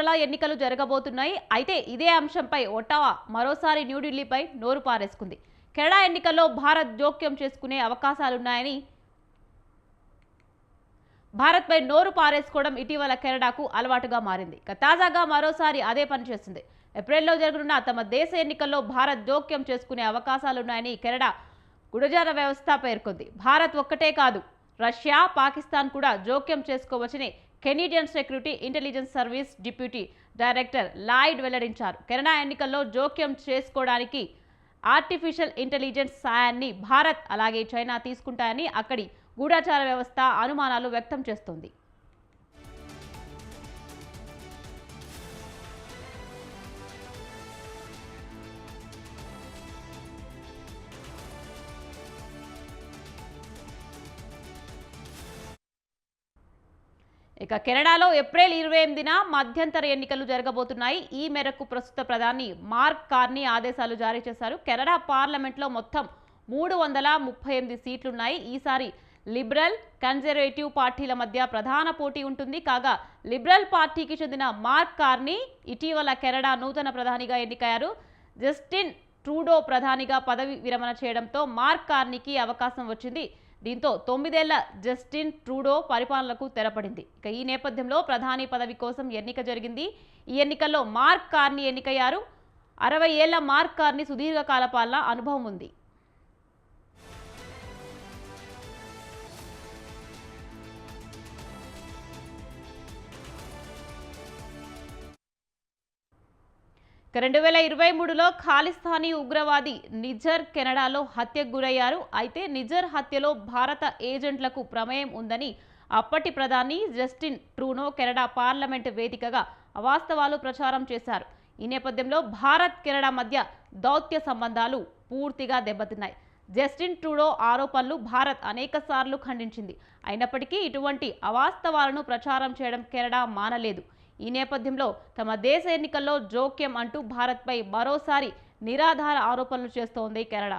త్వరలో ఎన్నికలు జరగబోతున్నాయి. అయితే ఇదే అంశంపై ఒట్టావా మరోసారి న్యూఢిల్లీపై నోరు పారేసుకుంది. కెనడా ఎన్నికల్లో భారత్ జోక్యం చేసుకునే అవకాశాలున్నాయని భారత్పై నోరు పారేసుకోవడం ఇటీవల కెనడాకు అలవాటుగా మారింది. తాజాగా మరోసారి అదే పని చేసింది. ఏప్రిల్లో జరగనున్న తమ దేశ ఎన్నికల్లో భారత్ జోక్యం చేసుకునే అవకాశాలున్నాయని కెనడా గుడాచార వ్యవస్థ పేర్కొంది. భారత్ ఒక్కటే కాదు, రష్యా, పాకిస్తాన్ కూడా జోక్యం చేసుకోవచ్చని Canadian security intelligence service deputy director Lloyd వెల్లడించారు. కెనడా ఎన్నికల్లో జోక్యం చేసుకోవడానికి ఆర్టిఫిషియల్ ఇంటెలిజెన్స్ సాయాన్ని భారత్ అలాగే చైనా తీసుకుంటాయని అక్కడి గూఢచార వ్యవస్థ అనుమానాలు వ్యక్తం చేస్తోంది. ఇక కెనడాలో ఏప్రిల్ 28న మధ్యంతర ఎన్నికలు జరగబోతున్నాయి. ఈ మేరకు ప్రస్తుత ప్రధాని మార్క్ కార్నీ ఆదేశాలు జారీ చేశారు. కెనడా పార్లమెంట్లో మొత్తం 338 సీట్లున్నాయి. ఈసారి లిబరల్, కన్జర్వేటివ్ పార్టీల మధ్య ప్రధాన పోటీ ఉంటుంది. కాగా లిబరల్ పార్టీకి చెందిన మార్క్ కార్నీ ఇటీవల కెనడా నూతన ప్రధానిగా ఎన్నికయ్యారు. జస్టిన్ ట్రూడో ప్రధానిగా పదవి విరమణ చేయడంతో మార్క్ కార్నీకి అవకాశం వచ్చింది. దీంతో 9 ఏళ్ల జస్టిన్ ట్రూడో పరిపాలనకు తెరపడింది. ఇక ఈ నేపథ్యంలో ప్రధాని పదవి కోసం ఎన్నిక జరిగింది. ఈ ఎన్నికల్లో మార్క్ కార్నీ ఎన్నికయ్యారు. 60 ఏళ్ల మార్క్ కార్నీ సుదీర్ఘకాల పాలన అనుభవం ఉంది. ఇక 2023లో ఖాలిస్తానీ ఉగ్రవాది నిజర్ కెనడాలో హత్యకు గురయ్యారు. అయితే నిజర్ హత్యలో భారత ఏజెంట్లకు ప్రమేయం ఉందని అప్పటి ప్రధాని జస్టిన్ ట్రూడో కెనడా పార్లమెంట్ వేదికగా అవాస్తవాలు ప్రచారం చేశారు. ఈ నేపథ్యంలో భారత్ కెనడా మధ్య దౌత్య సంబంధాలు పూర్తిగా దెబ్బతిన్నాయి. జస్టిన్ ట్రూడో ఆరోపణలు భారత్ అనేకసార్లు ఖండించింది. అయినప్పటికీ ఇటువంటి అవాస్తవాలను ప్రచారం చేయడం కెనడా మానలేదు. ఈ నేపథ్యంలో తమ దేశ ఎన్నికల్లో జోక్యం అంటూ భారత్పై మరోసారి నిరాధార ఆరోపణలు చేస్తోంది కెనడా.